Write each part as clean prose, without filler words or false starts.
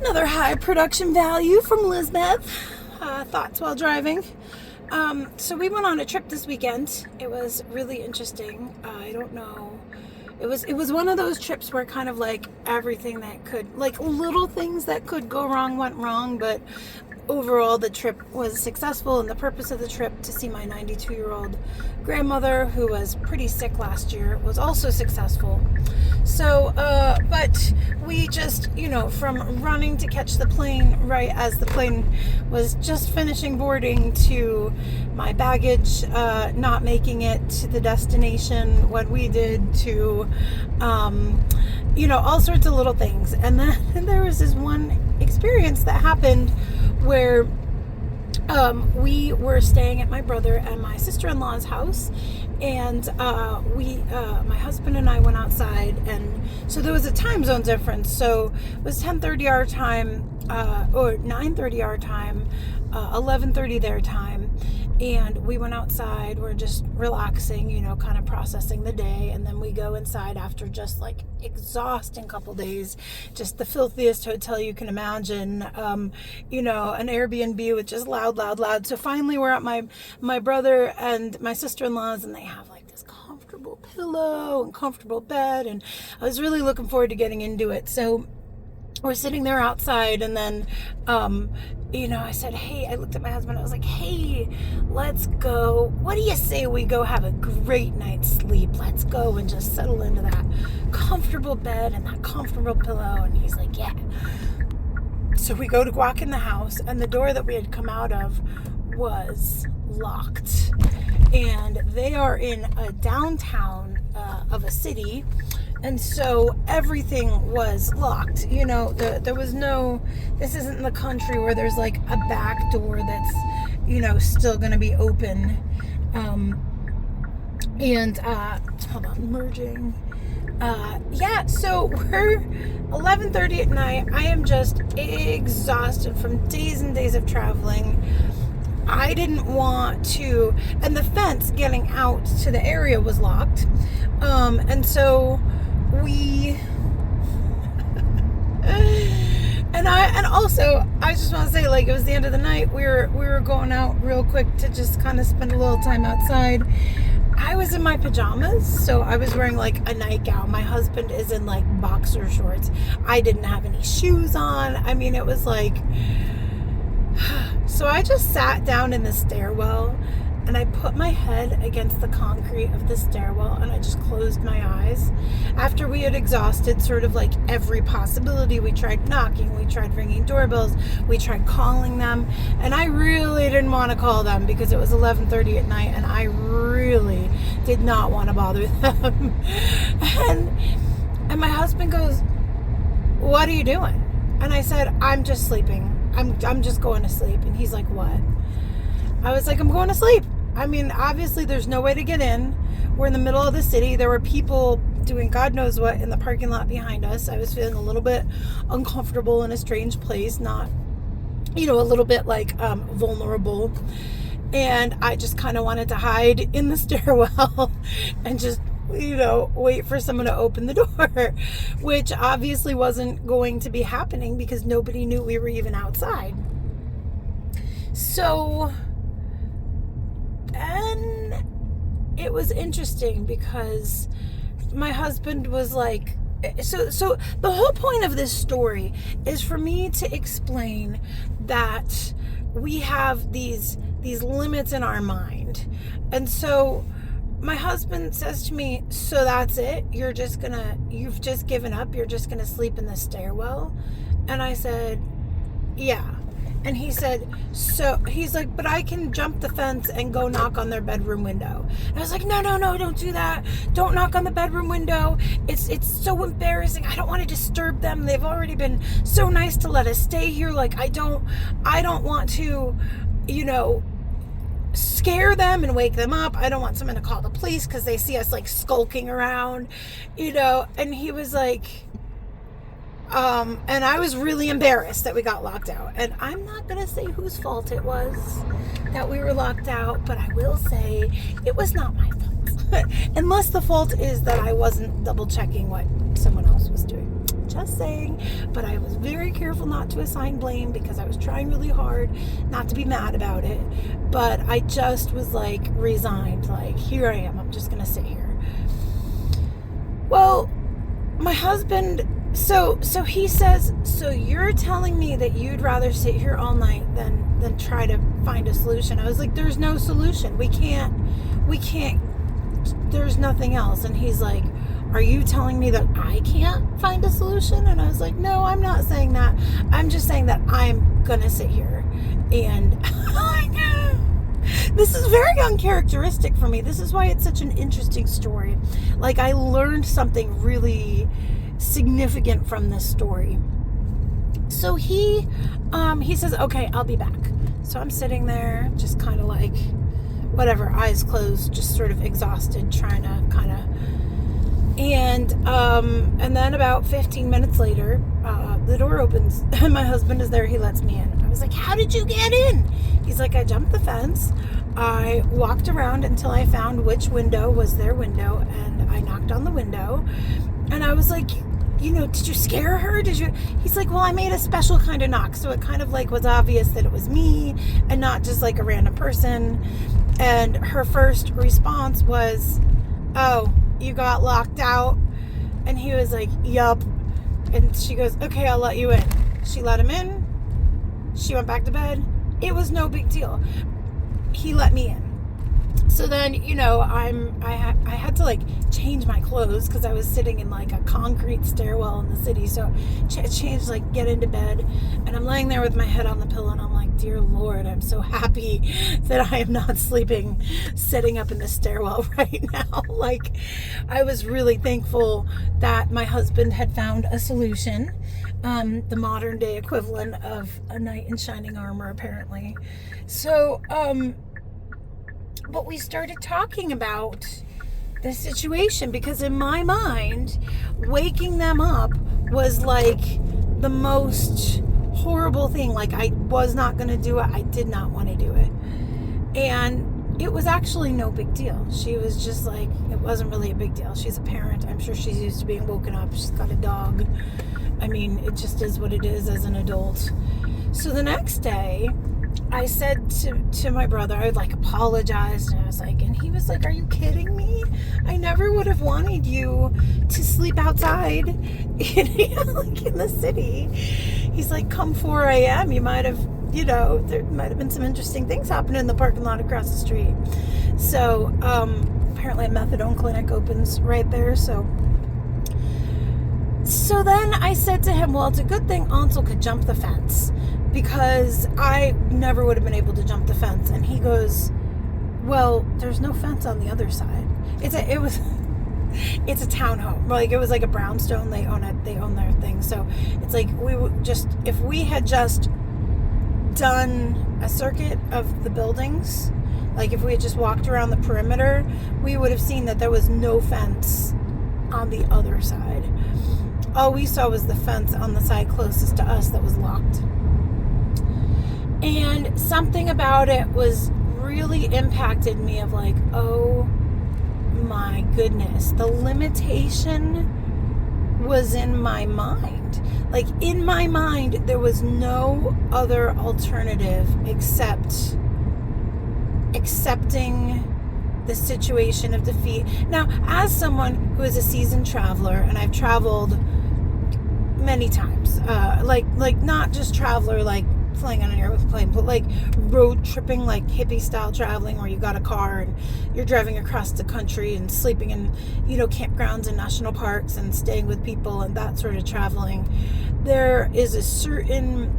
Another high production value from Lizbeth. Thoughts while driving. So we went on a trip this weekend. It was really interesting. I don't know. It was one of those trips where kind of like everything that could, like little things that could go wrong went wrong, but overall the trip was successful, and the purpose of the trip to see my 92-year-old grandmother, who was pretty sick last year, was also successful. So but we just, from running to catch the plane right as the plane was just finishing boarding, to my baggage not making it to the destination when we did, to all sorts of little things. And then there was this one experience that happened where we were staying at my brother and my sister-in-law's house, and my husband and I went outside, and so there was a time zone difference. So it was 10:30 our time, or 9:30 our time, 11:30 their time, and we went outside. We're just relaxing, kind of processing the day, and then we go inside after just like exhausting couple days, just the filthiest hotel you can imagine, an Airbnb with just loud. So finally we're at my brother and my sister-in-law's, and they have like this comfortable pillow and comfortable bed, and I was really looking forward to getting into it. So we're sitting there outside, and then I said, hey, I looked at my husband, I was like, hey, let's go. What do you say we go have a great night's sleep? Let's go and just settle into that comfortable bed and that comfortable pillow. And he's like, yeah. So we go to walk in the house, and the door that we had come out of was locked. And they are in a downtown of a city, and so everything was locked. There was no, this isn't the country where there's like a back door that's, still going to be open. Hold on, merging. So we're 11:30 at night. I am just exhausted from days and days of traveling. I didn't want to, and the fence getting out to the area was locked. And so we, and also I just want to say, like, it was the end of the night. We were going out real quick to just kind of spend a little time outside. I was in my pajamas, so I was wearing like a nightgown. My husband is in like boxer shorts. I didn't have any shoes on. I mean, it was like, so I just sat down in the stairwell, and I put my head against the concrete of the stairwell, and I just closed my eyes. After we had exhausted sort of like every possibility, we tried knocking, we tried ringing doorbells, we tried calling them, and I really didn't want to call them because it was 11:30 at night, and I really did not want to bother them. and my husband goes, what are you doing? And I said, I'm just sleeping. I'm just going to sleep. And he's like, what? I was like, I'm going to sleep. I mean, obviously there's no way to get in. We're in the middle of the city. There were people doing God knows what in the parking lot behind us. I was feeling a little bit uncomfortable in a strange place, not, a little bit like vulnerable. And I just kind of wanted to hide in the stairwell and just, wait for someone to open the door, which obviously wasn't going to be happening because nobody knew we were even outside. So, and it was interesting because my husband was like, so the whole point of this story is for me to explain that we have these limits in our mind. And so my husband says to me, so that's it? You've just given up? You're just gonna sleep in the stairwell? And I said, yeah. And he said, so he's like, but I can jump the fence and go knock on their bedroom window. And I was like, no, don't do that. Don't knock on the bedroom window. It's so embarrassing. I don't want to disturb them. They've already been so nice to let us stay here. Like, I don't want to, scare them and wake them up. I don't want someone to call the police because they see us like skulking around, and he was like, and I was really embarrassed that we got locked out. And I'm not going to say whose fault it was that we were locked out, but I will say it was not my fault. Unless the fault is that I wasn't double checking what someone else was doing. just saying. But I was very careful not to assign blame because I was trying really hard not to be mad about it. But I just was like resigned, like, here I am, I'm just gonna sit here. Well, my husband, so he says, so you're telling me that you'd rather sit here all night than try to find a solution? I was like, there's no solution. We can't, there's nothing else. And he's like, are you telling me that I can't find a solution? And I was like, no, I'm not saying that. I'm just saying that I'm gonna sit here. And this is very uncharacteristic for me. This is why it's such an interesting story. Like, I learned something really significant from this story. So he says, okay, I'll be back. So I'm sitting there just kind of like, whatever, eyes closed, just sort of exhausted, trying to kind of, and then about 15 minutes later, the door opens and my husband is there. He lets me in. I was like, how did you get in? He's like, I jumped the fence. I walked around until I found which window was their window, and I knocked on the window. And I was like, did you scare her? He's like, well, I made a special kind of knock. So it kind of like was obvious that it was me and not just like a random person. And her first response was, oh, you got locked out? And he was like, yup. And she goes, okay, I'll let you in. She let him in. She went back to bed. It was no big deal. He let me in. So then, I had to like change my clothes because I was sitting in like a concrete stairwell in the city. So change, like get into bed, and I'm laying there with my head on the pillow, and I'm like, dear Lord, I'm so happy that I am not sleeping sitting up in the stairwell right now. Like, I was really thankful that my husband had found a solution, the modern day equivalent of a knight in shining armor, apparently. So, but we started talking about the situation because in my mind, waking them up was like the most horrible thing. Like, I was not going to do it. I did not want to do it. And it was actually no big deal. She was just like, it wasn't really a big deal. She's a parent. I'm sure she's used to being woken up. She's got a dog. I mean, it just is what it is as an adult. So the next day, I said to my brother, I like apologized, and I was like, and he was like, are you kidding me? I never would have wanted you to sleep outside, like in the city. He's like, come 4 a.m. you might have, there might have been some interesting things happening in the parking lot across the street. So apparently a methadone clinic opens right there. So then I said to him, well, it's a good thing Ansel could jump the fence, because I never would have been able to jump the fence. And he goes, well, there's no fence on the other side. It's a townhome. Like, it was like a brownstone. They own it. They own their thing. So it's like, if we had just done a circuit of the buildings, like if we had just walked around the perimeter, we would have seen that there was no fence on the other side. All we saw was the fence on the side closest to us that was locked. And something about it was really impacted me of like, oh my goodness, the limitation was in my mind. Like, in my mind, there was no other alternative except accepting the situation of defeat. Now, as someone who is a seasoned traveler, and I've traveled many times, like not just traveler, like flying on an airplane, but like road tripping, like hippie style traveling, where you got a car and you're driving across the country and sleeping in, campgrounds and national parks and staying with people and that sort of traveling. There is a certain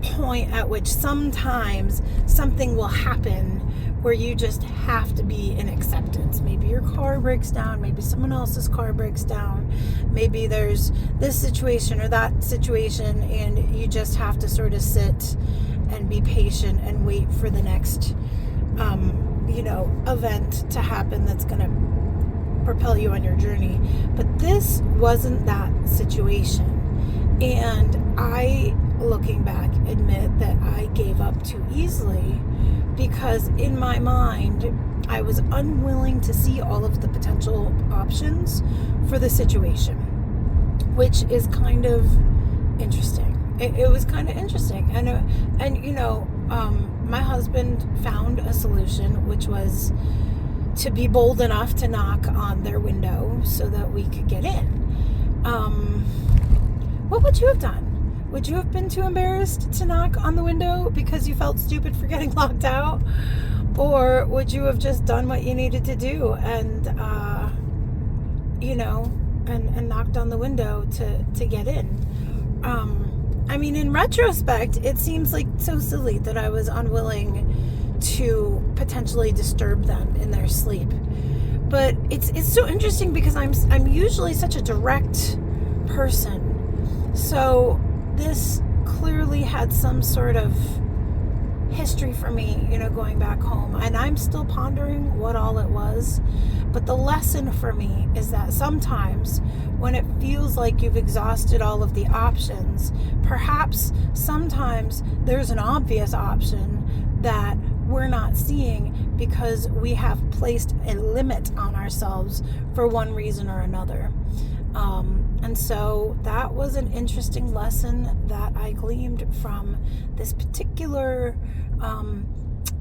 point at which sometimes something will happen where you just have to be in acceptance. Maybe your car breaks down, maybe someone else's car breaks down, maybe there's this situation or that situation, and you just have to sort of sit and be patient and wait for the next event to happen that's going to propel you on your journey. But this wasn't that situation, and I, looking back, admit that I gave up too easily, because in my mind I was unwilling to see all of the potential options for the situation. which is kind of interesting. It was kind of interesting. And you know, my husband found a solution, which was to be bold enough to knock on their window so that we could get in. What would you have done? Would you have been too embarrassed to knock on the window because you felt stupid for getting locked out? Or would you have just done what you needed to do and, you know, and knocked on the window to get in? I mean, in retrospect, it seems like so silly that I was unwilling to potentially disturb them in their sleep. But it's so interesting because I'm usually such a direct person. So this clearly had some sort of history for me, you know, going back home. And I'm still pondering what all it was. But the lesson for me is that sometimes when it feels like you've exhausted all of the options, perhaps sometimes there's an obvious option that we're not seeing because we have placed a limit on ourselves for one reason or another. And so that was an interesting lesson that I gleaned from this particular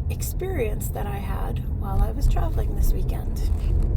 experience that I had while I was traveling this weekend.